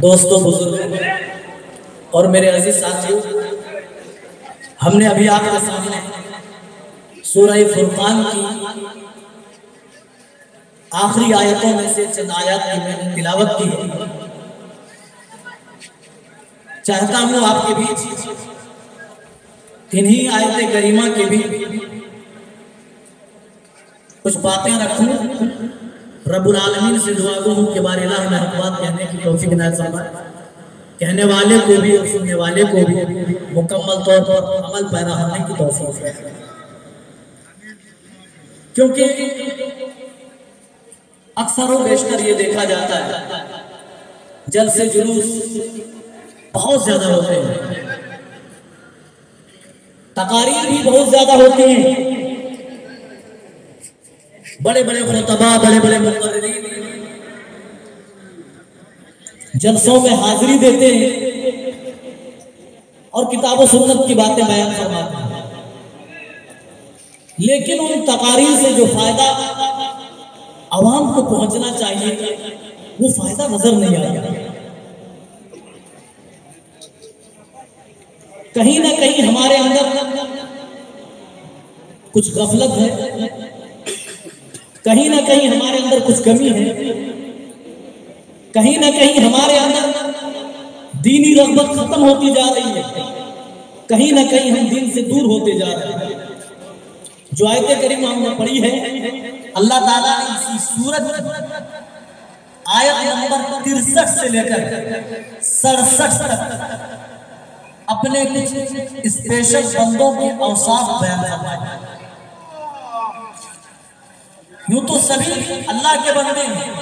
دوستوں، بزرگوں اور میرے عزیز ساتھیوں، ہم نے ابھی آپ کے سامنے سورہ فرقان کی آخری آیتوں میں سے چند آیات کی میں نے تلاوت کی ہے۔ چاہتا ہوں آپ کے بیچ انہی آیت کریمہ کے بھی کچھ باتیں رکھوں۔ رب العالمین سے دعا گو ہوں کہ بار الہ میں حق بات کہنے کی توفیق عنایت فرمائے، کہنے والے کو بھی اور سننے والے کو بھی مکمل طور پر عمل پیرا ہونے کی توفیق ہے۔ کیونکہ اکثر و بیشتر یہ دیکھا جاتا ہے جلسے جلوس بہت زیادہ ہوتے ہیں، تقاریر بھی بہت زیادہ ہوتی ہیں، بڑے بڑے خطباء، بڑے بڑے مقررین جلسوں میں حاضری دیتے ہیں اور کتاب و سنت کی باتیں بیان فرماتے ہیں، لیکن ان تقاریر سے جو فائدہ عوام کو پہنچنا چاہیے وہ فائدہ نظر نہیں آیا۔ کہیں نہ کہیں ہمارے اندر کچھ غفلت ہے، کہیں نہ کہیں ہمارے اندر کچھ کمی ہے، کہیں نہ کہیں ہمارے اندر دینی رغبت ختم ہوتی جا رہی ہے، کہیں نہ کہیں ہم دین سے دور ہوتے جا رہے ہیں۔ جو آیت کریمہ ہم نے پڑھی ہے، اللہ تعالیٰ نے اسی سورت آیت نمبر 63 سے لے کر 67 تک اپنے کچھ اسپیشل بندوں کے اوصاف بیان فرمائے۔ یوں تو سبھی اللہ کے بندے ہیں،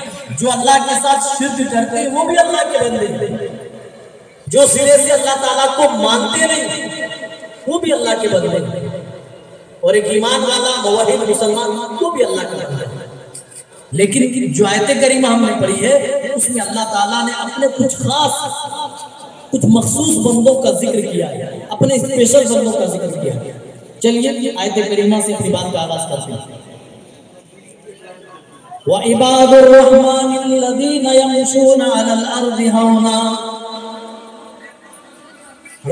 جو اللہ کے ساتھ شرک کرتے ہیں وہ بھی اللہ کے بندے ہیں، جو سرے سے اللہ تعالیٰ کو مانتے نہیں وہ بھی اللہ کے بندے ہیں، اور ایک ایمان والا موحد مسلمان وہ بھی اللہ کے بندے ہیں۔ لیکن جو آیت کریمہ ہم نے پڑھی ہے اس میں اللہ تعالیٰ نے اپنے کچھ خاص، کچھ مخصوص بندوں کا ذکر کیا ہے، اپنے اسپیشل بندوں کا ذکر کیا ہے۔ چلیے آیت کریمہ سے اپنی بات کا آغاز کرتے ہیں۔ وَعِبَادُ الرَّحْمَنِ الَّذِينَ يَمْشُونَ عَلَى الْأَرْضِ هَوْنًا،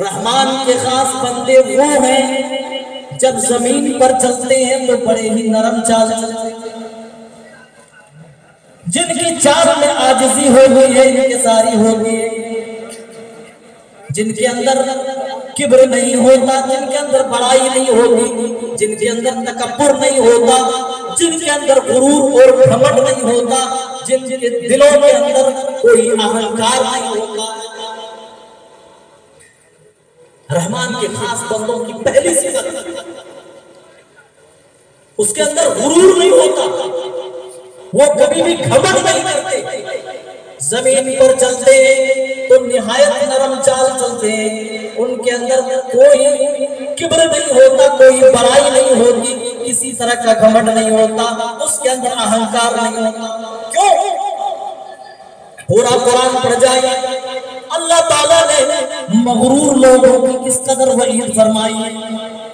رحمان کے خاص بندے وہ ہیں جب زمین پر چلتے ہیں تو بڑے ہی نرم چال چلتے ہیں، جن کی چال میں عاجزی ہوگی ہے، انکساری ہوگی ہے، جن کے اندر کبر نہیں ہوتا، جن کے اندر بڑائی نہیں ہوتی، جن کے اندر تکبر نہیں ہوتا، جن کے اندر غرور اور گھمنڈ نہیں ہوتا، جن کے دلوں کے اندر کوئی اہنکار نہیں ہوتا۔ رحمان کے خاص بندوں کی پہلی صفت اس کے اندر غرور نہیں ہوتا، وہ کبھی بھی گھمنڈ نہیں کرتے، زمین پر چلتے ہیں تو نہایت نرم چال چلتے ہیں، ان کے اندر کوئی کبر نہیں ہوتا، کوئی بڑائی نہیں ہوتی، کسی طرح کا گھمنڈ نہیں ہوتا، اس کے اندر اہنکار نہیں ہوتا۔ کیوں؟ پورا قرآن پڑھ جائے، اللہ تعالیٰ نے مغرور لوگوں کی کس قدر وعید فرمائی،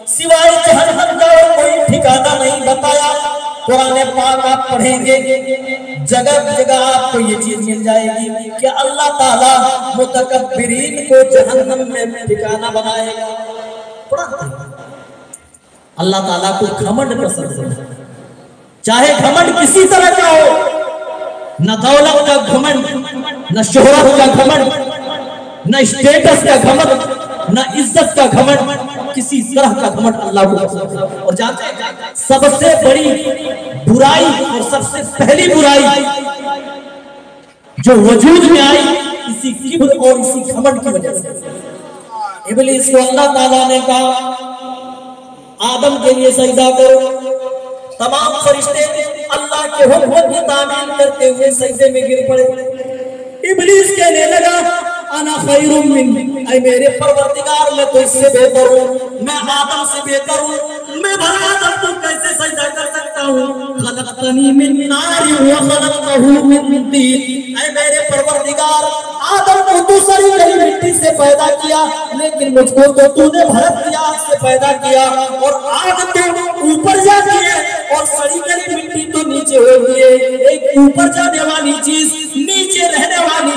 سوائے جہنم کا اور کوئی ٹھکانہ نہیں بتایا۔ قرآن پاک آپ پڑھیں گے، جگہ جگہ آپ کو یہ چیز مل جائے گی کہ اللہ تعالیٰ متکبرین کو جہنم میں ٹھکانہ بنائے گا۔ اللہ تعالیٰ کو گھمنڈ پسند ہے، چاہے گھمنڈ کسی طرح کا ہو، نہ دولت کا گھمنڈ، نہ شہرت کا گھمنڈ، نہ اسٹیٹس کا گھمنڈ، نہ عزت کا گھمنڈ، کسی طرح کا گھمنڈ اللہ کو پسند ہے۔ اور جانتے ہیں سب سے بڑی برائی اور سب سے پہلی برائی جو وجود میں آئی اسی کبر اور اسی گھمنڈ کی وجہ سے۔ ابلیس کو اللہ تعالیٰ نے کہا آدم کے لیے سجدہ کرو، تمام فرشتے اللہ کے حکم کی تعمیل کرتے ہوئے سجدے میں گر پڑے۔ ابلیس کہنے لگا انا خیر من، اے میرے پروردگار میں تو اس سے بہتر ہوں، میں آدم سے بہتر ہوں، میں بھلا آدم کو کیسے سجدہ کر سکتا ہوں؟ خلقتنی من نار وخلقتہ من طین، اے میرے پروردگار آدم کو تو سڑی گلی مٹی سے پیدا کیا، لیکن مجھ کو تو نے بھرت کی آگ سے پیدا کیا، اور آگ تو اوپر جاتی ہے اور سڑی گلی مٹی تو نیچے ہوتی ہے۔ ایک اوپر جانے والی چیز، نیچے رہنے والی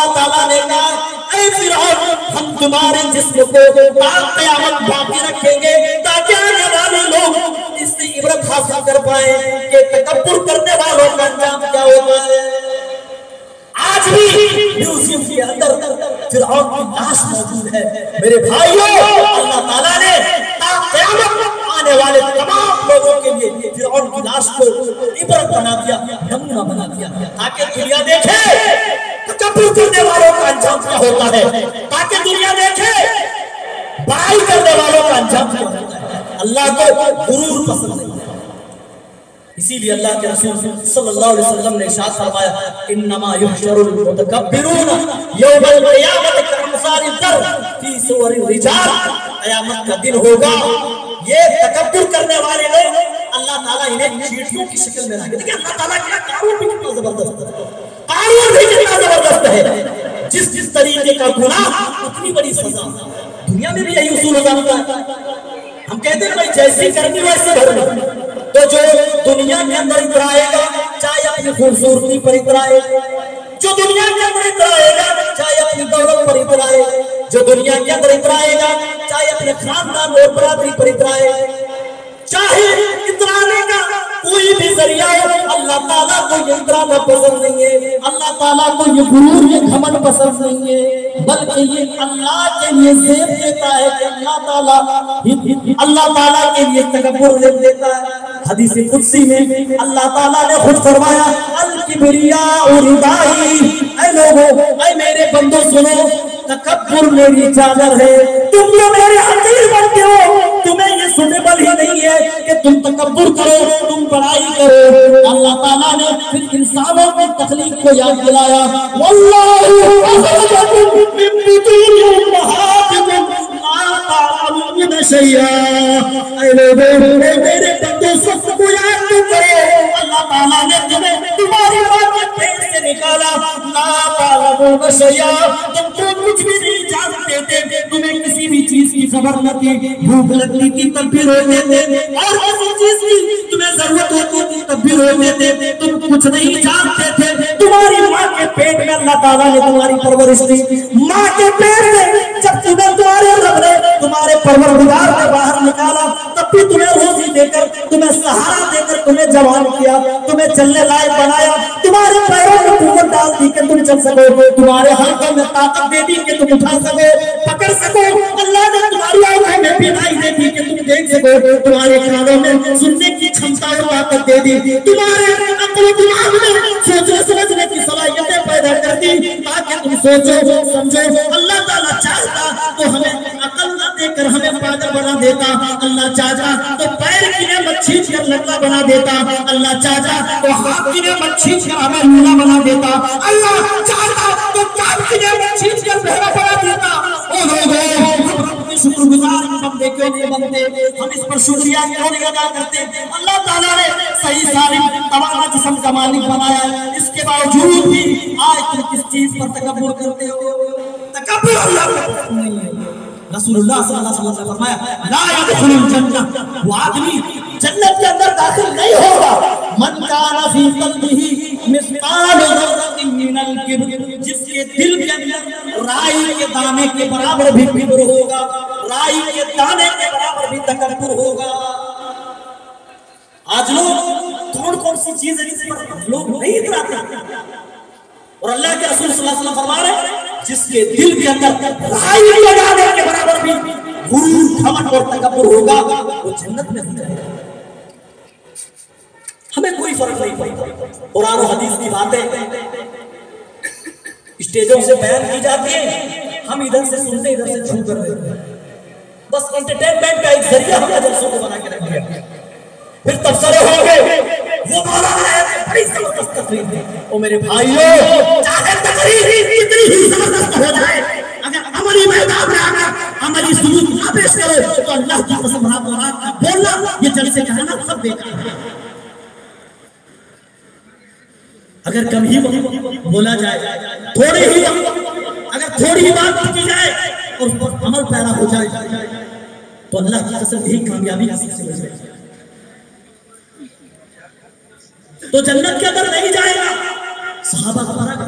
اللہ تعالیٰ نے کہا اے فرعون ہم تمہارے جسم کو تا قیامت باقی رکھیں گے تاکہ آنے والے لوگ اس سے عبرت حاصل کر پائیں کہ تکبر کرنے والوں کا انجام کیا ہوتا ہے۔ آج بھی میوزیم کے اندر فرعون کی لاش موجود ہے۔ میرے بھائیوں اللہ تعالیٰ نے تا قیامت آنے والے تمام لوگوں کے لیے فرعون کی لاش کو عبرت بنا دیا، نمونہ بنا دیا، تاکہ دنیا دیکھے تکبر کرنے والوں کا انجام کیا ہوتا ہے، تاکہ دنیا دیکھے بڑائی کرنے والوں کا انجام کیا ہوتا ہے۔ اللہ کو غرور پسند نہیں ہے، اسی لیے اللہ کے رسول صلی اللہ علیہ وسلم نے ارشاد فرمایا انما یحشر المتکبرون یوم القیامت کامثال الذر فی صور الرجال، قیامت کا دن ہوگا یہ تکبر کرنے والے لوگ اللہ تعالیٰ انہیں چیٹیوں کی شکل میں رکھے۔ دیکھیں اللہ تعالیٰ کیا قارون بھی کتنا زبردست ہے، قارون بھی کتنا زبردست ہے، جس طریقے کا گناہ اتنی بڑی سزا۔ دنیا میں بھی یہی اصول ہوتا ہے، ہم کہتے ہیں بھائی جیسی کرنی ویسے بھرنا، تو جو دنیا کے اندر اترائے گا چاہے اپنی خوبصورتی پر اترائے، جو دنیا کے اندر اترائے گا چاہے اپنی دولت پر اترائے، جو دنیا کے اندر اترائے گا چاہے اپنے خاندان اور برادری پر اترائے، چاہے اترانے کا کوئی بھی ذریعہ ہو، اللہ تعالیٰ کو یہ اترانا پسند نہیں ہے، اللہ تعالیٰ کو یہ غرور یہ گھمنڈ پسند نہیں ہے، بلکہ یہ اللہ کے لیے زیب دیتا ہے کہ اللہ تعالیٰ کے لیے تکبر دیتا ہے۔ حدیث قدسی میں اللہ تعالیٰ نے خود فرمایا الکبریاء ردائی، اے لوگو اے میرے بندو سنو، تکبر میری چادر ہے، تم جو میرے حقیر بنتے ہو تمہیں یہ سنیبل ہی نہیں ہے کہ تم تکبر کرو، تم بڑائی کرو۔ اللہ تعالیٰ نے پھر انسانوں کی تخلیق کو یاد دلایا واللہ اخرجکم من بطون امہاتکم لا تعلمون شیئا، اے لوگو میرے بندو سب کو یاد کرو، اللہ تعالیٰ نے تمہیں تمہاری ماں کے پیٹ سے نکالا، لا تعلمون شیئا، تم کو کچھ بھی نہیں جانتے تھے، تمہیں کسی بھی چیز کی خبر نہ تھی، بھوک لگتی تھی تب بھی روتے تھے، اور کسی چیز کی تمہیں ضرورت ہوتی تھی تب بھی روتے تھے، تم کچھ نہیں جانتے تھے، تمہاری ماں کے پیٹ میں اللہ تعالیٰ نے تمہاری پرورش دی، ماں کے پیٹ میں جب تمہیں تمہارے رب نے تمہارے پروردگار نے باہر نکالا تب بھی تمہیں روزی دے کر تمہیں سہارا دے کر تمہیں جوان کیا، تمہیں چلنے لائق بنایا، تمہارے پیروں میں قوت ڈال دی کہ تم چل سکو، تمہارے ہاتھوں میں طاقت دے دی کہ تم اٹھا سکو پکڑ سکو، اللہ نے تمہاری آنکھوں میں بینائی دے دی کہ تم دیکھ سکو، تمہارے کانوں میں سننے کی چھمتا اور طاقت دے دی، تمہارے عقل و دماغ میں سوچنے سمجھنے کی صلاحیتیں پیدا کر دی تاکہ تم سوچو سمجھو۔ اللہ تعالیٰ چاہتا تو ہمیں عقل نہ دے کر ہمیں پاگل بنا دیتا، اللہ چاہتا تو پیر کی نعمت چھینچ کر لڑکا بنا دیتا، اللہ چاہتا تو ہاتھ کی نعمت چھینچ کر ہمیں لولا بنا دیتا، اللہ چاہتا تو کان کی نعمت چھینچ کر بہرا بنا دیتا۔ شکر گزار بندے کیوں نہیں بنتے، ہم اس پر شکریہ کیوں نہیں ادا کرتے؟ اللہ تعالیٰ نے صحیح سالم تمام جسم کا مالک بنایا، اس کے باوجود بھی آج تم کس چیز پر تکبر کرتے ہو؟ تکبر اللہ کا پسند نہیں ہے۔ رسول اللہ صلی اللہ علیہ وسلم نے فرمایا لا يدخل الجنہ، وہ آدمی جنت کے اندر داخل نہیں ہوگا من کان فی قلبہ مثقال ذرۃ من الکبر، جس کے دل کے اندر رائی کے دانے کے برابر بھی کبر ہوگا، رائی کے دانے کے برابر بھی تکبر ہوگا۔ آج لوگ کون سی چیزیں جس پر لوگ نہیں اتراتے، اور اللہ کے رسول صلی اللہ علیہ وسلم فرما رہے جس کے دل کے اندر رائی لگانے کے برابر بھی غرور گھمنڈ اور تکبر ہوگا وہ جنت میں نہیں جائے گا۔ ہمیں کوئی فرق نہیں پڑتا، قرآن و حدیث کی باتیں اسٹیجوں سے بیان کی جاتی ہیں، ہم ادھر سے سنتے ادھر سے چھو کر دیتے ہیں، بس انٹرٹینمنٹ کا ایک ذریعہ ہم نے جلسوں کو بنا کے رکھ دیا، پھر تبصرے ہوں گے وہ مولانا ہے بڑی زبردست تقریر ہے۔ او میرے بھائیو چاہے تقریر کتنی ہی زبردست ہو جائے، اگر عملی میدان میں آنا عملی سلوک نہ پیش کرے تو اللہ کی قسم رات کا بولنا یہ جلسے کا ہے نا سب بیکار ہے۔ اگر کم ہی بولا جائے، تھوڑی ہی اگر تھوڑی ہی بات کی جائے اور اس پر عمل پیرا ہو جائے تو اللہ کی قسم یہی کامیابی حاصل سے ہو جائے، تو جنت کے اندر نہیں جائے گا۔ صحابہ کا فرق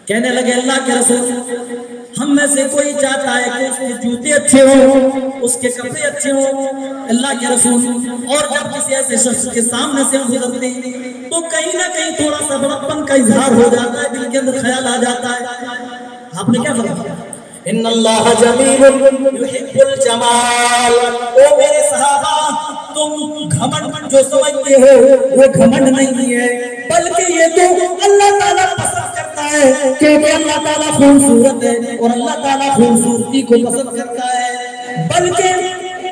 کہنے لگے اللہ کے رسول ہم میں سے کوئی چاہتا ہے کہ اس کے جوتے اچھے ہوں، اس کے کپڑے اچھے ہوں اللہ کے رسول، اور جب کسی ایسے شخص کے سامنے سے گزرتے ہیں تو کہیں نہ کہیں تھوڑا سا بڑپن کا اظہار ہو جاتا ہے، دل کے اندر خیال آ جاتا ہے۔ آپ نے کیا فرمایا؟ ان اللہ جمیل یحب الجمال۔ او میرے صحابہ، تم گھمنڈ جو سمجھتے ہو وہ گھمنڈ نہیں ہے، بلکہ یہ تو اللہ تعالیٰ پسند کرتا ہے، کیونکہ اللہ تعالیٰ خوبصورت ہے اور اللہ تعالیٰ خوبصورتی کو پسند کرتا ہے۔ بلکہ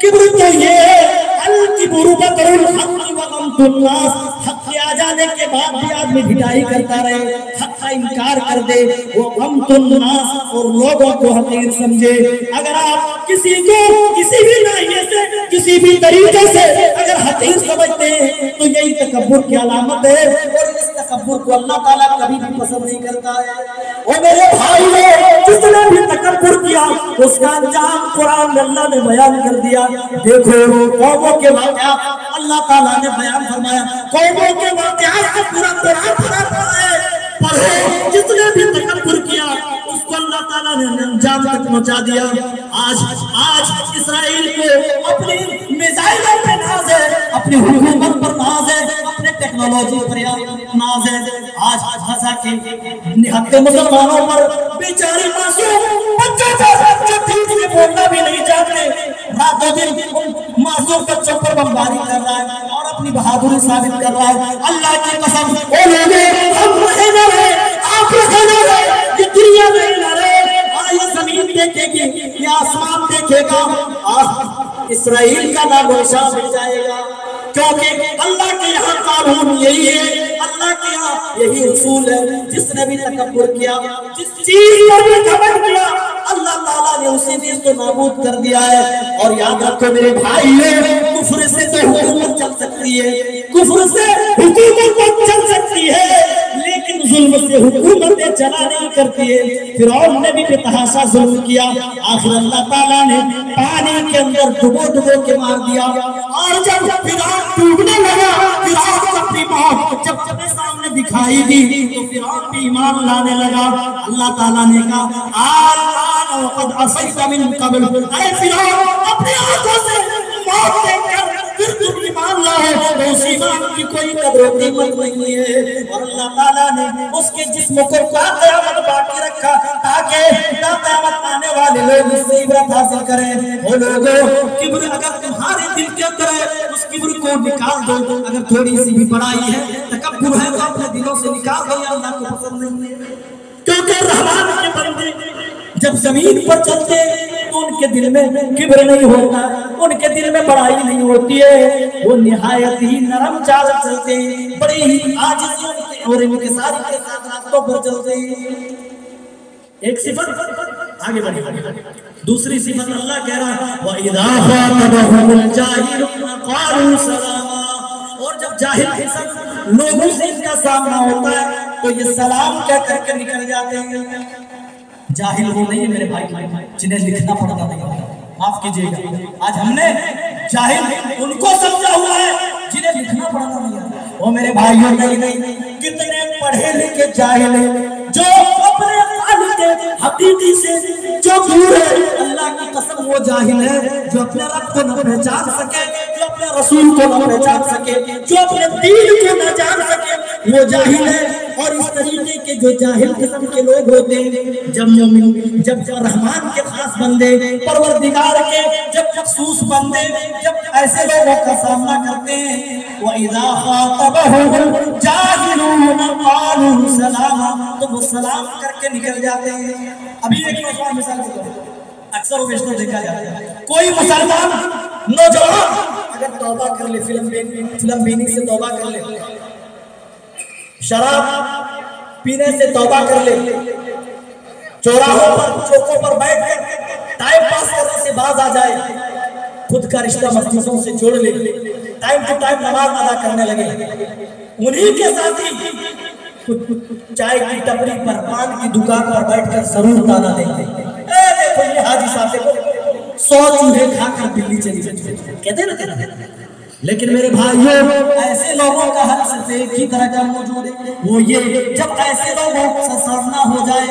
کبر تو یہ ہے، الکبر بطر الحق وغمط الناس، حق کے آ جانے کے بعد بھی آدمی ڈھٹائی کرتا رہے، حق کا انکار کر دے، وہ غمط الناس، اور لوگوں کو حقیر سمجھے۔ اگر آپ کسی کو کسی بھی ناحیے سے کسی بھی طریقے سے اگر حقیر سمجھتے ہیں تو یہی تکبر کی علامت ہے، اور اس تکبر کو اللہ تعالیٰ کبھی بھی پسند نہیں کرتا ہے۔ اور میرے بھائیوں، جس نے بھی تکبر کیا اس کا انجام قرآن میں اللہ نے بیان کر دیا۔ دیکھو قوموں کے واقعات اللہ تعالیٰ نے بیان فرمایا، قوموں کے واقعات کا پورا قرآن بھرا پڑا ہے، پڑھو۔ جس نے بھی تکبر کیا اس کو اللہ تعالیٰ نے انجام تک پہنچا دیا۔ آج اسرائیل کو اپنی میزائلوں پہ ناز ہے، اپنی حکومت پر ناز ہے، اپنے ٹیکنالوجی پر ناز ہے۔ آج غزہ کے نہتے مسلمانوں پر بیچاری معصوم بچوں پر جو ٹھیک سے بولنا بھی نہیں چاہتے، رات و دن معصوم بچوں پر بمباری کر رہا ہے اور اپنی بہادری ثابت کر رہا ہے۔ اللہ کی قسم، اے لوگے، ہم رہے نہ رہے، آپ رہے نہ رہے، یہ دنیا میں نہ رہے، یہ زمین دیکھے گی، یہ آسمان دیکھے گا، اسرائیل کا نام و نشان مٹ جائے گا، کیونکہ اللہ کے یہاں قانون یہی ہے، اللہ کے یہاں یہی اصول ہے۔ جس نے بھی تکبر کیا، جس چیز پر بھی گھمنڈ کیا، اللہ تعالیٰ نے اسی چیز کو نابود کر دیا ہے۔ اور یاد رکھو میرے بھائیو، کفر سے تو حکومت چل سکتی ہے، کفر سے حکومت چل سکتی ہے، لیکن ظلم سے حکومتیں چلا نہیں کرتی ہے۔ فرعون نے بھی بے تحاشا ظلم کیا، آخر اللہ تعالیٰ نے پانی کے اندر ڈبو کے مار دیا، اور جب فرعون ڈوبنے لگا، فرعون کو اپنی موت جب اپنے سامنے دکھائی دی تو فرعون بھی ایمان لانے لگا۔ اللہ تعالیٰ نے کہا آلآن وقد عصیت من قبل، اے فرعون اپنی آنکھوں سے موت دیکھ کر پھر تم ایمان لائے، تو اس ایمان کی کوئی قدر و قیمت نہیں ہے۔ اور اللہ تعالیٰ نے اس کے جسم کو قیامت باقی رکھا تاکہ قیامت آنے والے لوگ اس سے عبرت حاصل کریں۔ وہ لوگوں، کبر اگر تمہارے دل کے اندر ہے اس کبر کو نکال دو، اگر تھوڑی سی بھی بڑائی ہے، تکبر ہے تو اپنے دلوں سے نکال دو، یہ اللہ کو پسند نہیں ہے۔ کیونکہ رحمان کے بندے جب زمین پر چلتے تو ان کے دل میں کبر نہیں ہوتا، ان کے دل میں بڑائی نہیں ہوتی ہے، وہ نہایت ہی نرم چال چلتے ہیں، بڑی ہی عاجزی اور انکساری کے ساتھ راستوں پر چلتے ہیں۔ ایک صفت آگے بڑھی، دوسری صفت اللہ کہہ رہا ہے وَإِذَا خَاطَبَهُمُ الْجَاهِلُونَ قَالُوا سَلَامًا، اور جب جاہل لوگوں سے ان کا سامنا ہوتا ہے تو یہ سلام کہہ کر کے نکل جاتے ہیں۔ جاہل وہ نہیں ہے میرے بھائی جنہیں لکھنا پڑتا نہیں، معاف کیجئے گا، آج ہم نے جاہل ان کو سمجھا ہوا ہے جنہیں لکھنا پڑتا نہیں ہے۔ وہ میرے بھائیوں نہیں، کتنے پڑھے لکھے جاہل ہیں جو اپنے خالق حقیقی سے جو دور ہے، اللہ کی قسم وہ جاہل ہے جو اپنے رب کو نہ پہچان سکے، جو اپنے رسول کو نہ پہچان سکے، جو اپنے دین کو نہ جان سکے، وہ جاہل ہے۔ اور اس طریقے کے جو جاہل قسم کے لوگ ہوتے ہیں، جب رحمان کے خاص بندے، پروردگار کے جب مخصوص بندے جب ایسے لوگوں کا سامنا کرتے ہیں، وَإِذَا خَاطَبَهُمُ الْجَاهِلُونَ قَالُوا سَلَامًا، تو وہ سلام کر کے نکل جاتے ہیں۔ ابھی ایک نوجوان مثال دیتا ہوں، اکثر و بیشتر دیکھا جاتا ہے، کوئی مسلمان نوجوان اگر توبہ کر لے، فلم بینی سے توبہ کر لے، شراب پینے سے توبہ کر لے، چوراہوں پر چوکوں پر بیٹھ کر ٹائم پاس کرنے سے باز آ جائے، خود کا رشتہ مسجدوں سے جوڑ لے، ٹائم ٹو ٹائم نماز ادا کرنے لگے، انہی کے ساتھی چائے کی ٹپری پر، پان کی دکان پر بیٹھ کر ضرور تانا دیتے ہیں، اے دیکھو یہ حاجی صاحب کو 100 چوہے کھا کر بلی چلی جاتی، کہتے ہیں نا، لیکن میرے بھائیوں ایسے لوگوں کا حل صرف ایک ہی طرح کا موجود ہے، وہ یہ جب ایسے لوگوں سے سامنا ہو جائے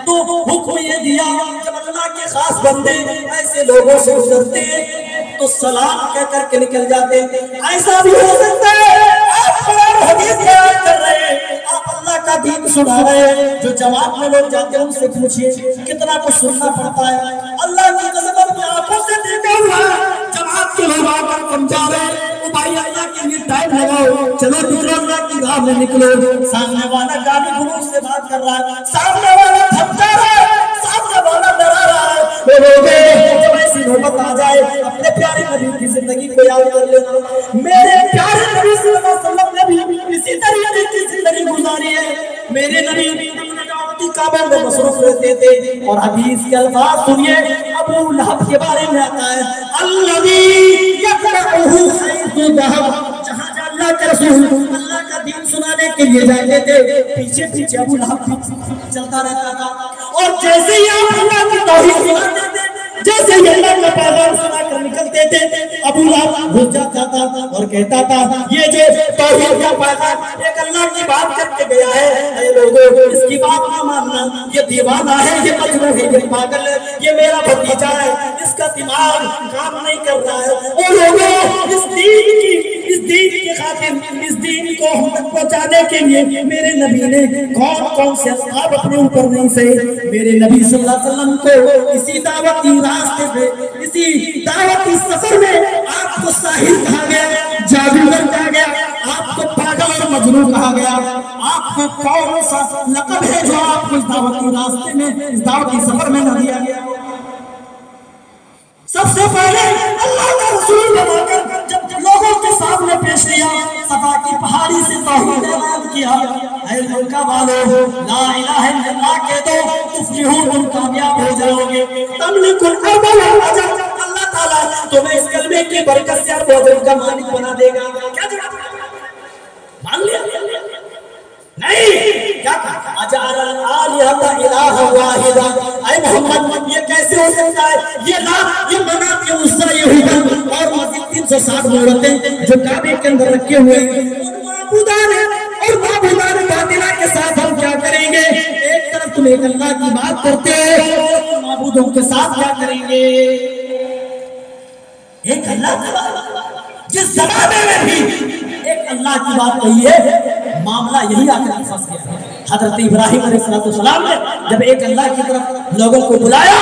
تو حکم یہ دیا جب اللہ کے خاص بندے ایسے لوگوں سے گزرتے ہیں تو سلام کہہ کر کے نکل جاتے ہیں۔ ایسا بھی ہو سکتا ہے آپ قرآن حدیث بیان کر رہے ہیں، آپ اللہ کا دین سنا رہے ہیں، جو جواب میں لوگ جاتے ہیں ان سے پوچھئے کتنا کچھ سننا پڑتا ہے۔ اللہ کی قسم اپنی آنکھوں سے دیکھا ہوا جب آپ کے لوگ آ کر سمجھا رہے ہیں بھائی اللہ کے لیے ٹائم لگاؤ، چلو دوسرا اللہ کی راہ میں نکلو، سامنے والا گالی گلوچ سے بات کر رہا ہے، سامنے والا دھمکا رہا ہے، سامنے والا ڈرا رہا ہے، جب ایسی نوبت آ جائے اپنے پیارے نبی کی زندگی کو یاد کر لینا۔ میرے پیارے نبی صلی اللہ علیہ وسلم نے بھی اسی طریقے کی زندگی گزاری ہے۔ میرے نبی کعبے میں مصروف رہتے تھے، اور حدیث کے الفاظ سنیے، ابو لہب کے بارے میں آتا ہے الذی یقرأہ حیث ذہب، جہاں جہاں اللہ کے رسول اللہ کا دین سنانے کے لیے جاتے تھے پیچھے پیچھے ابو لہب چلتا رہتا تھا، اور جیسے ہی آپ اللہ کی توحید سناتے تھے، جیسے ہی اللہ کا پیغام سنا کر نکلتے تھے، ابو لہب گھس جاتا تھا اور کہتا تھا یہ جو توحید کا پیغام ایک اللہ کی بات کر کے گیا ہے، اے لوگوں اس کی بات نہ ماننا، یہ دیوانہ ہے، یہ مجنون ہے، یہ پاگل ہے، یہ میرا بھتیجا ہے، اس کا دماغ کام نہیں کر رہا ہے۔ اے لوگوں اس دین کی خاطر اس دین کو ہم تک پہنچانے کے لیے میرے نبی نے کون کون سے اصحاب اپنے اوپر نہیں سہے۔ میرے نبی صلی اللہ علیہ وسلم کو اسی دعوتی راستے پہ، اسی دعوتی سفر میں آپ کو ساحر کہا گیا، جادوگر کہا گیا، آپ کو پاگل اور مجنون کہا گیا، آپ کو کون سا لقب ہے جو آپ کو اس دعوتی راستے میں، اس دعوتی سفر میں نہ دیا گیا؟ سب سے پہلے اللہ کا رسول بنا کر جب لوگوں کے سامنے پیش کیا، صفا کی پہاڑی سے توحید اعلان کیا، اے مکہ والو لا الہ الا اللہ کہہ دو تفلحون، تم کامیاب ہو جاؤ گے، تملک الارض والاجر، اللہ تعالیٰ تمہیں اس کلمے کی برکت سے ارض و جم کا مالک بنا دے گا۔ کیا جواب مان لیا؟ نہیں، کیا کہا؟ اجعل الآلہۃ الہا واحدا، اے محمد یہ کیسے ہو سکتا ہے؟ یہ لا، یہ منات، یہ عزا، یہ ہبل اور مزید 360 مورتیں جو کعبے کے اندر رکھے ہوئے ہیں، ان معبودان باطلہ کے ساتھ ہم کیا کریں گے؟ ایک طرف تم ایک اللہ کی بات کرتے ہو، اور معبودوں کے ساتھ کیا کریں گے؟ ایک اللہ کی بات، جس زمانے میں بھی ایک اللہ کی بات کہی ہے، معاملہ یہی آ کر پھنس گیا۔ حضرت ابراہیم علیہ السلام نے جب ایک اللہ کی طرف لوگوں کو بلایا،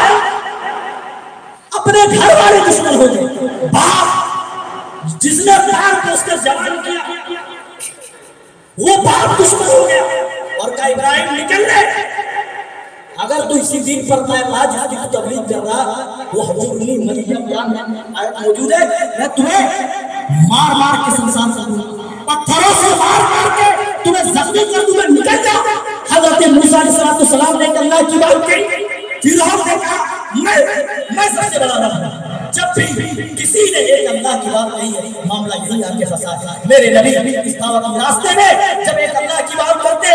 اپنے گھر والے دشمن ہو گئے، باپ جس نے پیار کو اس کا جوان کیا وہ باپ دشمن ہو گیا، اور کہا ابراہیم نکل لے، اگر تو اسی دین پر میں آج کی تبلیغ کر رہا، وہ حجورنی مریم قرآن میں آیت موجود ہے، میں تمہیں مار مار کے سنسان سکوں، پتھروں سے مار مار کے تمہیں زخمی کر دوں، میں نکل جاؤں۔ حضرت موسیٰ علیہ السلام نے اللہ کی بات کہی، فرعون نے کہا میں سب سے بڑا رب ہوں۔ جب بھی کسی نے ایک اللہ کی بات کہی ہے، معاملہ یہی آ کے پھنسا ہے۔ میرے نبی اس دعوت کے راستے میں جب ایک اللہ کی بات کرتے،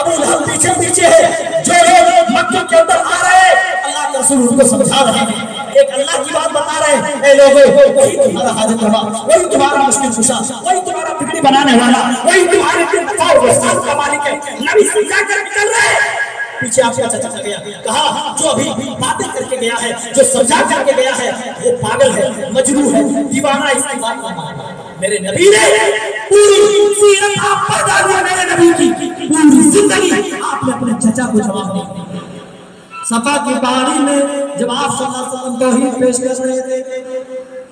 ابو لہب پیچھے پیچھے ہے، جو لوگ مکہ کے اندر آ رہے ہیں اللہ کے رسول ان کو سمجھا رہے ہیں، ایک اللہ کی بات بتا رہے ہیں، اے لوگوں وہی تمہارا حاجت روا، وہی تمہارا مشکل کشا، وہی تمہارا بگڑی بنانے والا، وہی تمہارے دل نفع و احسان کا مالک ہے۔ نبی سمجھا کر نکل رہے ہیں، پیچھے آپ کا چچا چل گیا، کہا جو ابھی باتیں کر کے گیا ہے، جو سمجھا کر کے گیا ہے، وہ پاگل ہے، مجنون ہے، دیوانہ، اس کی بات نہ ماننا۔ میرے نبی نے پوری سیرت آپ پیدا ہوئے، میرے نبی کی پوری زندگی آپ نے اپنے چچا کو جواب دی۔ صفا کی پہاڑی میں جب آپ صلی اللہ علیہ وسلم توحید پیش کر رہے تھے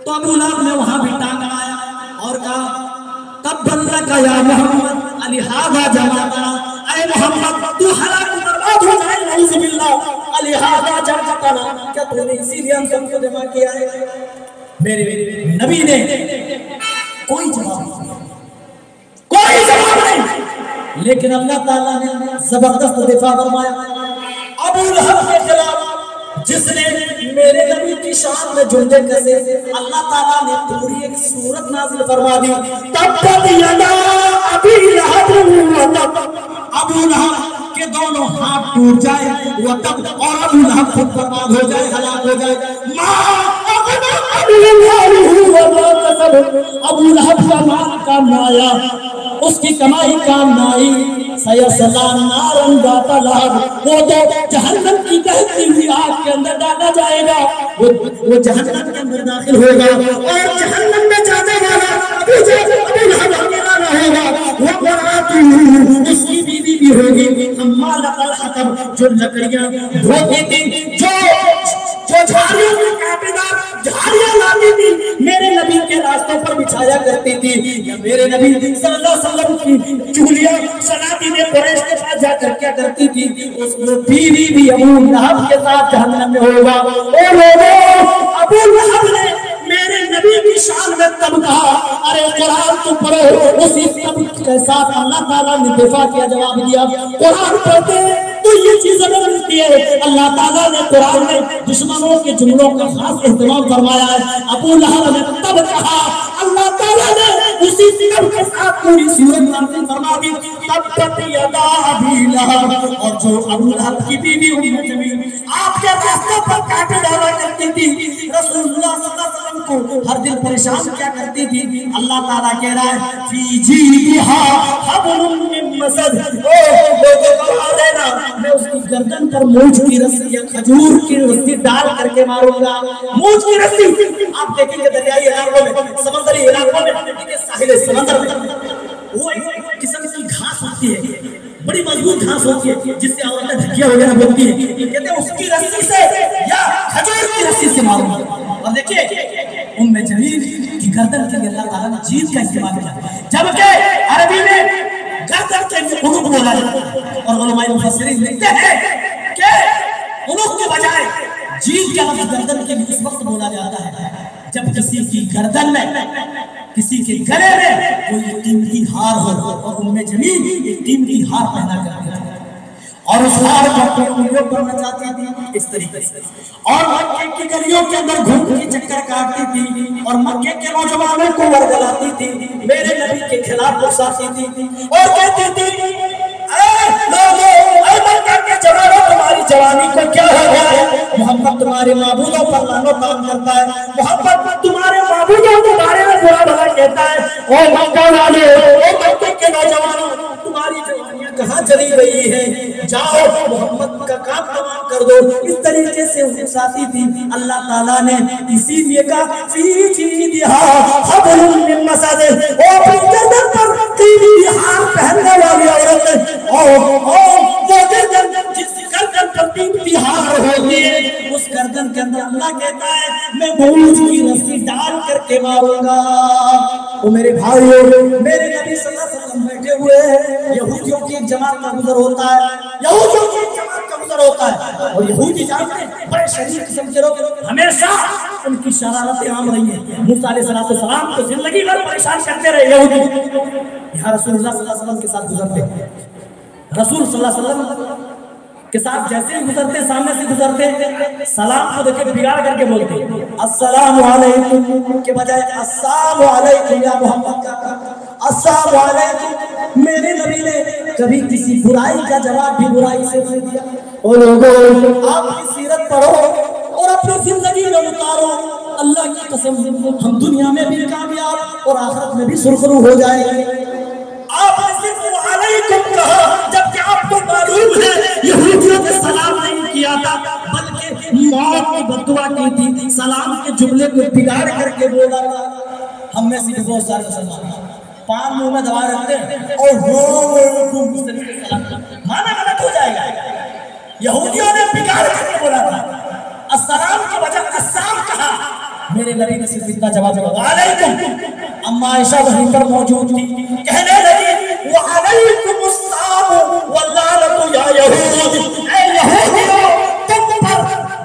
تو ابو لہب نے وہاں بھی ٹانگ اڑایا اور کہا تبًّا لک یا محمد الہذا جمعتنا، اے محمد تو ہلاک برباد ہو جائے، نعوذ باللہ، الہذا جمعتنا، کیا تو نے اسی لیے ہم سب کو جمع کیا ہے؟ میرے نبی نے کوئی جواب نہیں، لیکن اللہ تعالیٰ نے زبردست دفاع فرمایا۔ ابو لہب کے خلاف جس نے میرے نبی کی شان میں جھنڈے کسے، اللہ تعالیٰ نے پوری ایک سورت نازل فرما دی، تبت یدا ابی لہب وتب، ابو لہب کے دونوں ہاتھ ٹوٹ جائے، وتب، اور ابو لہب خود برباد ہو جائے، ہلاک ہو جائے، ما اغنی ابو لہب کا مال کام نہ آیا، اس کی کمائی کام نہ آئی، سیصلی نارا ذات لہب، وہ تو جہنم کی دہتی ہوئی آگ کے اندر ڈالا جائے گا، وہ جہنم کے اندر داخل ہوگا، اور جہنم میں جانے والا ابو لہب اکیلا رہے گا، وامرأتہ، اس کی بیوی بھی ہوگی حمالۃ الحطب، جو لکڑیاں ڈھوتی تھی، جو جھاڑیوں میں کانٹے دار جھاڑیاں لاتی تھی، میرے نبی کے راستوں پر بچھایا کرتی تھی، یا میرے نبی صلی اللہ علیہ وسلم کی چولیاں صنادید قریش کے پاس جا کر کیا کرتی تھی، اس کو بیوی بھی ابو لہب کے ساتھ جہنم میں ہوگا۔ اور لوگوں، ابو لہب نے میرے نبی کی شان میں تب کہا، ارے قرآن تو پڑھو، اسی تب کے ساتھ اللہ تعالیٰ نے دفاع کیا، جواب دیا، قرآن پڑھتے تو یہ چیز اگر ملتی ہے۔ اللہ تعالیٰ نے قرآن میں دشمنوں کے جملوں کا خاص اہتمام فرمایا ہے۔ ابو لہب نے تب کہا، اللہ تعالیٰ نے اسی تب کے ساتھ پوری سورت نازل فرما دی، تبت یدا ابی لہب، اور جو ابو لہب کی بیوی ام جمیل آپ کے راستوں پر کانٹے ڈالا کرتی تھی، رسول اللہ صلی اللہ علیہ وسلم کو ہر دن پریشان کیا کرتی تھی، اللہ تعالیٰ کہہ رہا ہے فی جیدہا حبل من مسد، میں اس کی گردن پر موج کی رسی یا کھجور کی رسی ڈال کر کے ماروں گا۔ موج کی رسی آپ دیکھیں گے دریائی علاقوں میں، سمندری علاقوں میں، ساحل سمندر میں وہ ایک قسم کی گھاس ہوتی ہے، بڑی مضبوط گھاس ہوتی ہے، جس سے عورتیں دھکیاں وغیرہ بولتی ہیں، کہتے ہیں اس کی رسی سے یا کھجور کی رسی سے ماروں گا۔ اور دیکھیے ام جمیل کی گردن کے لیے اللہ تعالیٰ نے جیت کا استعمال کیا، جبکہ عربی میں گردن کے لیے عنق بولا جاتا ہے، اور علماء مفسرین لکھتے ہیں کہ عنق کے بجائے جیت کا لفظ گردن کے لیے اس وقت بولا جاتا ہے جب کسی کی گردن میں، کسی کے گلے میں کوئی قیمتی ہار ہو، اور ام جمیل ایک قیمتی ہار پہنا کرتے تھے، اور اس ہار کو اپنی انگلیوں پر نچاتی تھی اس طریقے سے، اور مکے کی گلیوں کے اندر گھوم کے چکر کاٹتی تھی، اور مکے کے نوجوانوں کو ورگلاتی تھی، میرے نبی کے خلاف اکساتی تھی، اور کہتی تھی اے لوگوں، اے مکہ کے جوانوں، تمہاری جوانی کو کیا ہو گیا ہے؟ محمد تمہارے معبودوں پر لعنت و طعن کرتا ہے، محمد تمہارے معبودوں کے بارے میں برا بھلا کہتا ہے، او مکہ والے، او مکے کے نوجوانوں، تمہاری جوانیاں کہاں چلی گئی ہے؟ جاؤ محمد کا کام تمام کر دو۔ اس طریقے سے اسے ساتھی تھی۔ اللہ تعالیٰ نے اسی لیے کہا فی جیدہا حبل من مسد، او اپنی گردن پر قیمتی ہار پہننے والی عورت، وہ گردن جس گردن پر قیمتی ہار ہوتی ہے، اس گردن کے اندر اللہ کہتا ہے میں موج کی رسی ڈال کر کے ماروں گا۔ وہ میرے بھائیوں، میرے نبی صلی اللہ علیہ وسلم بیٹھے ہوئے ہیں، یہودیوں کی ایک جماعت کا گزر ہوتا ہے، یہودیوں کی ایک جماعت کا گزر ہوتا ہے، اور یہودی جانتے ہیں بڑے شدید قسم کے لوگ، ہمیشہ ان کی شرارتیں عام رہی ہیں۔ موسیٰ علیہ السلام کو زندگی بھر پریشان کرتے رہے یہودی، یہاں رسول اللہ صلی اللہ علیہ وسلم کے ساتھ گزرتے، رسول صلی اللہ علیہ وسلم کے ساتھ جیسے ہی گزرتے، سامنے سے گزرتے، سلام کو دیکھے بگاڑ کر کے بولتے السلام علیکم کے بجائے السلام علیکم یا محمد کا السلام علیکم۔ میرے نبی نے کبھی کسی برائی کا جواب بھی برائی سے نہیں دیا۔ اور لوگوں، آپ کی سیرت پڑھو اور اپنی زندگی میں اتارو، اللہ کی قسم ہم دنیا میں بھی کامیاب اور آخرت میں بھی سرخرو ہو جائیں گے۔ آپ نے صرف علیکم کہا، جبکہ آپ کو معلوم ہے یہودیوں نے سلام نہیں کیا تھا، بلکہ موت کی بددعا کی تھی، سلام کے جملے کو بگاڑ کر کے بولا تھا۔ ہم میں سے بھی بہت سارے مسلمان پان منہ میں دبا رکھتے ہیں اور مانا غلط ہو جائے گا۔ یہودیوں نے بگاڑ کر کے بولا تھا، السلام کی وجہ السلام کہا، میرے نبی نے صرف اتنا جواب دیا وعلیکم۔ اما عائشہ وہیں پر موجود تھی، کہنے لگی وعلیکم السلام واللعنت یا یہود، اے یہودیوں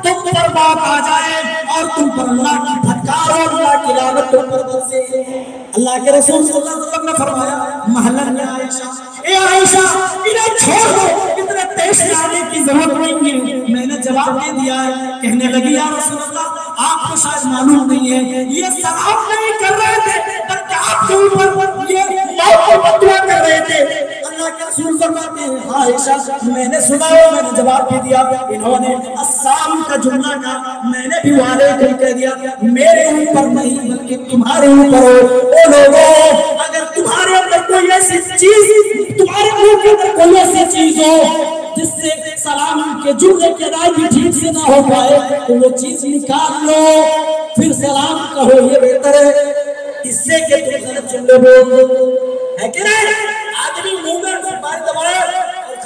تم پر بات آ جائے اور تم پر اللہ کی پھٹکار اور اللہ کی لعنت تم پر برسے۔ اللہ کے رسول صلی اللہ علیہ وسلم نے فرمایا محلن یا عائشہ، اے عائشہ انہیں چھوڑ دو، اتنے پیش آنے کی ضرورت نہیں ہے، میں نے جواب دے دیا ہے۔ کہنے لگی یا رسول اللہ آپ کو شاید معلوم نہیں ہے یہ سلام نہیں کر رہے تھے بلکہ آپ کے اوپر یہ موت کی بددعا کر رہے تھے۔ اللہ اللہ کے رسول فرماتے ہیں عائشہ میں نے سنا اور میں نے جواب بھی دیا، انہوں نے السلام کا جملہ کہا، میں نے بھی وعلیکم کہہ دیا، میرے اوپر نہیں بلکہ تمہارے اوپر ہو۔ او لوگوں اگر تمہارے اندر کوئی ایسی چیز، تمہارے منہ کے اندر کوئی ایسی چیز ہو جس سے سلام کے جملے کی ادائیگی ٹھیک سے نہ ہو پائے تو وہ چیز نکال لو، پھر سلام کہو، یہ بہتر ہے اس سے کہ تم غلط جملے بولو، ہے کہ نہیں؟ آدمی منہ میں زبان دبائے اور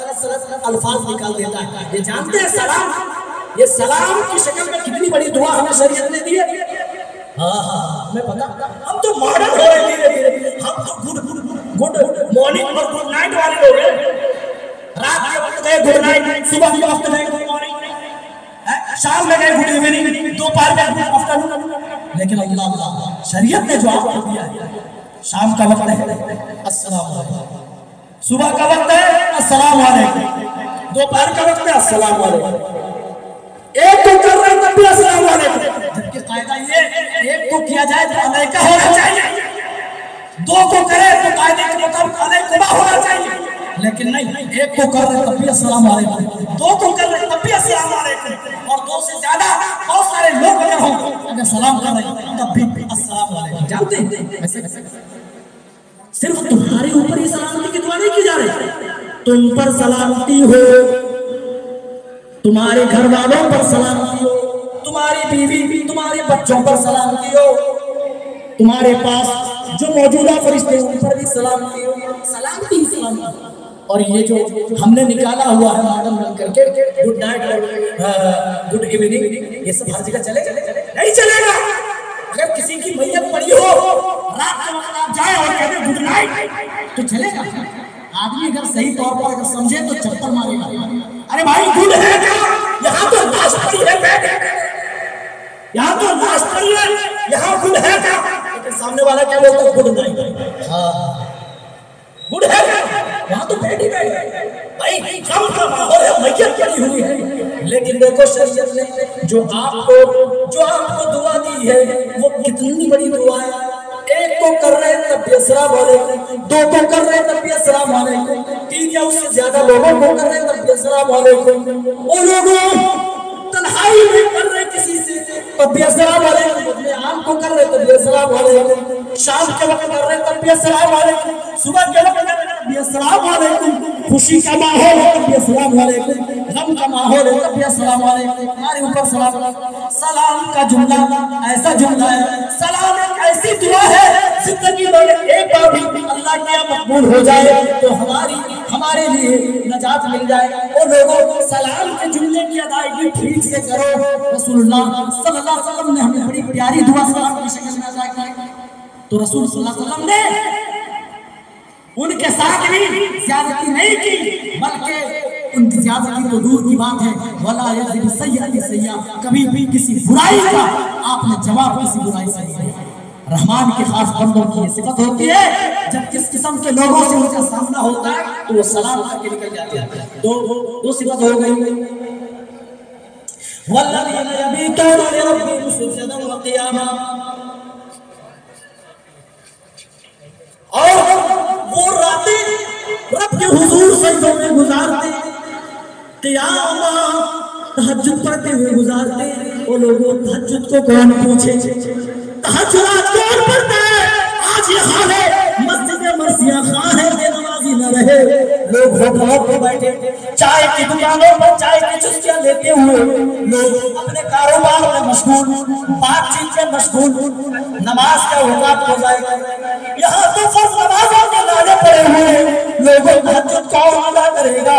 غلط الفاظ نکال دیتا ہے۔ یہ جانتے ہیں سلام، یہ سلام کی شکل میں کتنی بڑی دعا ہمیں شریعت نے دی ہے۔ ہاں میں پتا، ہم تو ماڈرن ہو رہے ہیں، ہم تو گڈ مارننگ اور گڈ نائٹ والے ہو گئے، رات کے وقت گئے گڈ نائٹ، صبح کے وقت گئے گڈ مارننگ، شام میں گئے گڈ ایوننگ، دوپہر میں گڈ آفٹرنون۔ لیکن اللہ شریعت نے جو آپ کو دیا ہے، شام کا وقت ہے السلام علیکم، صبح کا وقت ہے السلام علیکم، دوپہر کا وقت ہے السلام علیکم۔ ایک تو کر رہے تب بھی السلام علیکم، جبکہ قاعدہ یہ ایک کو کیا جائے تو علیکہ ہونا چاہیے، دو کو کرے تو قاعدے کے مطابق علیکما ہونا چاہیے، لیکن نہیں، ایک کو کر رہے تب بھی السلام علیکم، دو کو کر رہے تب بھی السلام علیکم، اور دو سے زیادہ بہت سارے لوگ اگر ہوں اگر سلام کر رہے ہیں تب بھی السلام علیکم۔ جانتے ہیں صرف تمہارے اوپر ہی سلامتی کی دعا نہیں کی جا رہی، تم پر سلامتی ہو، تمہارے گھر والوں پر سلامتی ہو، تمہاری بیوی تمہارے بچوں پر سلامتی ہو، تمہارے پاس جو موجودہ فرشتے ہیں ان پر بھی سلامتی ہو، سلامتی سلامتی۔ اور یہ جو ہم نے نکالا ہوا ہے ماڈرن بن کر کے گڈ نائٹ اور گڈ ایوننگ، یہ سب ہر جگہ چلے نہیں چلے گا۔ اگر کسی کی میت پڑی ہو رات کے وقت آپ جائیں اور کہتے ہیں گڈ نائٹ تو چلے گا؟ آدمی اگر صحیح طور پر اگر سمجھے تو چپل مارے گا، ارے بھائی گڈ ہے کیا؟ یہاں تو لاش پڑی ہے، یہاں تو لاش پڑی ہے، یہاں گڈ ہے کیا؟ لیکن سامنے والا کیا بولتا ہے گڈ نائٹ، ہاں گڈ ہے کیا؟ یہاں تو بیٹھ ہی بیٹھ گئے بھائی، غم کا ماحول ہے، میت پڑی ہوئی ہے۔ لیکن دیکھو شریعت نے جو آپ کو دعا دی ہے وہ کتنی بڑی دعا ہے۔ ایک کو کر رہے تب بھی السلام علیکم، دو کو کر رہے تب بھی السلام علیکم، تین یا اس سے زیادہ لوگوں کو کر رہے تب بھی السلام علیکم، اور لوگوں تنہائی میں کر رہے کسی سے تب بھی السلام علیکم، اپنے عام کو کر رہے تب بھی السلام علیکم، شام کے وقت کر رہے تب بھی السلام علیکم، صبح کے وقت کر رہے تب بھی السلام علیکم، خوشی کا ماحول ہے تب بھی السلام علیکم، غم کا ماحول ہے تب بھی السلام علیکم، ہمارے اوپر سلام علیکم۔ سلام کا جملہ ایسا جملہ ہے، سلام ایک ایسی دعا ہے زندگی میں ایک بار بھی اللہ کیا مقبول ہو جائے تو ہمارے لیے نجات مل جائے۔ اور لوگوں سلام کے جملے کی ادائیگی ٹھیک سے کرو۔ رسول اللہ صلی اللہ علیہ وسلم نے ہمیں بڑی پیاری دعا سلام کی شکل میں ادا کی، تو رسول صلی اللہ علیہ وسلم نے ان کے ساتھ بھی زیادتی نہیں کی، بلکہ ان کی زیادتی تو دور کی بات ہے، وَلَا يَجْزِبِ السَّيِّئَةِ سَيِّئَةً، کبھی بھی کسی برائی کا آپ نے جواب کسی برائی سے نہیں دیا۔ رحمان کے خاص بندوں کی یہ صفت ہوتی ہے، جب کس قسم کے لوگوں سے ان کا سامنا ہوتا ہے تو وہ سلام کر کے نکل جاتے ہیں۔ دو صفت ہو گئی، وَالَّذِينَ يَبِيتُونَ لِرَبِّهِمْ سُجَّدًا وَقِيَامًا، اور وہ راتیں رب کے حضور سجدوں میں گزارتے، قیام تہجد پڑھتے ہوئے گزارتے۔ وہ لوگوں تہجد کو کون پوچھے، تہجد کون پڑھتا ہے؟ آج یہ حال ہے مسجد مرثیہ خواہ ہے بے نمازی نہ رہے، لوگ ہوٹلوں پہ بیٹھے چائے کی دکانوں پر چائے کی چسکیاں لیتے ہوئے، لوگ اپنے کاروبار میں مشغول، بات چیت میں مشغول، نماز کا اوقات ہو جائے گا، یہاں تو فرض نمازوں کے نعرے پڑے ہوئے، لوگوں تہجد کون ادا کرے گا؟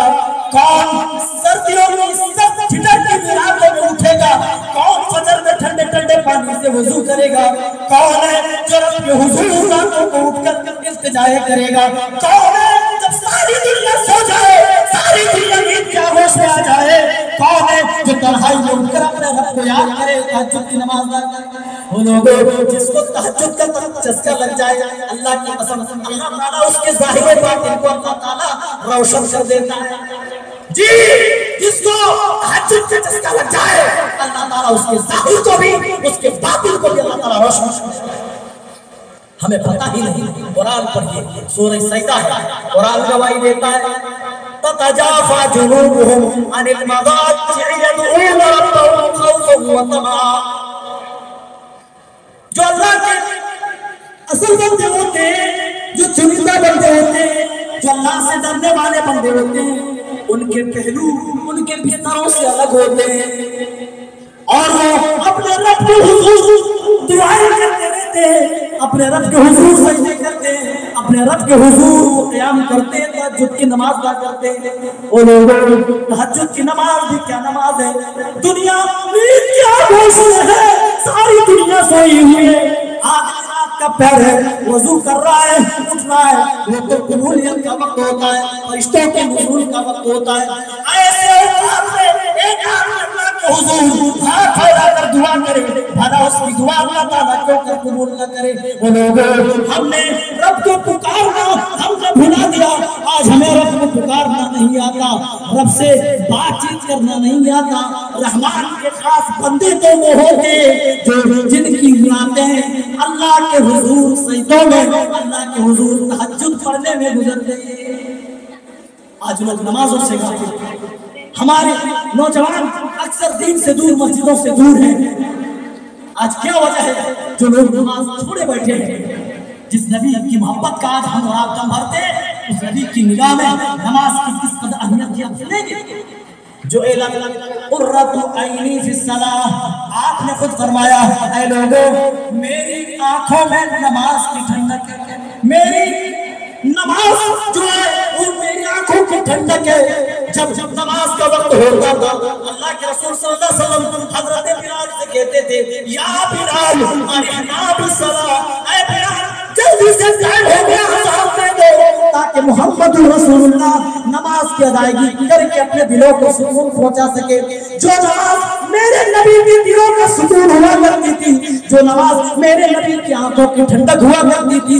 کون سردیوں کی سخت ٹھنڈک کی راتوں میں اٹھے گا؟ کون فجر میں ٹھنڈے ٹھنڈے پانی سے وضو کرے گا؟ کون ہے جو رب کے حضور راتوں کو اٹھ کر التجائے کرے گا؟ کون ہے جب ساری دنیا سو جائے، ساری دنیا نیند کے آغوش میں آ جائے؟ کون ہے جو تنہائی میں اٹھ کر اپنے رب کو یاد کرے، تہجد کی نماز ادا کرے؟ وہ لوگوں جس کو تہجد کا چسکا لگ جائے، اللہ کی قسم اللہ تعالیٰ اس کے ظاہر باطن کو اللہ تعالیٰ روشن کر دیتا ہے۔ جی جس کو تہجد کا چسکا لگ جائے اللہ تعالیٰ اس کے ظاہر کو بھی اس کے باطن کو بھی اللہ تعالیٰ روشن کر دیتا ہے۔ ہمیں پتہ ہی نہیں. قرآن پڑھیے، سورہ سجدہ ہے، قرآن گواہی دیتا ہے تتجافى جنوبهم عن المضاجع يدعون ربهم خوفا وطمعا. جو اللہ کے اصل بندے ہوتے ہیں، جو چنندہ بندے ہوتے ہیں، جو اللہ سے ڈرنے والے بندے ہوتے ہیں، ان کے پہلو ان کے بستروں سے الگ ہوتے ہیں اور وہ اپنے رب کے حضور دعائیں کرتے رہتے ہیں، اپنے رب کے حضور سجدے کرتے ہیں، اپنے رب کے حضور قیام کرتے ہیں، تہجد کی نماز ادا کرتے ہیں. وہ لوگ تہجد کی نماز بھی کیا نماز ہے، دنیا نیند کیا گوشت ہے، ساری دنیا سوئی ہوئی ہے، آدمی رات کا پیر ہے، وضو کر رہا ہے، اٹھ رہا ہے، وہ تو قبولیت کا وقت ہوتا ہے، فرشتوں کے نزول کا وقت ہوتا ہے. ایسے اوقات میں ایک آدمی اللہ کے حضور ہاتھ پھیلا کر دعا کرے، بھلا اس کی دعا اللہ تعالیٰ کیوں کر قبول نہ کرے. وہ لوگ ہم نے رب کو پکارنا ہم نے بھلا دیا، آج ہمیں رب کو پکارنا نہیں آتا، رب سے بات چیت کرنا نہیں آتا. رحمان کے خاص بندے تو وہ ہوتے جو جن کی راتیں اللہ کے حضور سجدوں میں، اللہ کے حضور تہجد پڑھنے میں گزر گئی. آج لوگ نمازوں سے غافل، ہمارے نوجوان اکثر دین سے دور، مسجدوں سے دور ہیں. آج کیا وجہ ہے جو لوگ نماز چھوڑے بیٹھے ہیں؟ جس نبی کی محبت کا آج ہم اور آپ کم بھرتے ہیں، اس نبی کی نگاہ میں نماز کی کس قدر اہمیت کی آپ سنیں گے. جو اعلان قرۃ عینی فی الصلاۃ، آپ نے خود فرمایا اے لوگوں میری آنکھوں میں نماز کی ٹھنڈک ہے، میری نماز جو ہے وہ میری آنکھوں کی ٹھنڈک ہے. جب نماز کا وقت ہوتا تھا اللہ کے رسول صلی اللہ علیہ وسلم حضرت بلال سے کہتے تھے یا بلال ارحنا بالصلاۃ، اے بلال جلدی سے ٹائم ہو گیا اذان دے دو، تاکہ محمد رسول اللہ نماز کی ادائیگی کر کے اپنے دلوں کو سکون پہنچا سکے. جو نماز میرے نبی کے دلوں کا سکون ہوا کرتی تھی، جو نماز میرے نبی کی آنکھوں کی ٹھنڈک ہوا کرتی تھی،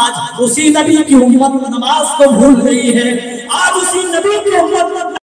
آج اسی نبی کی امت نماز کو بھول رہی ہے. آج اسی نبی کی امت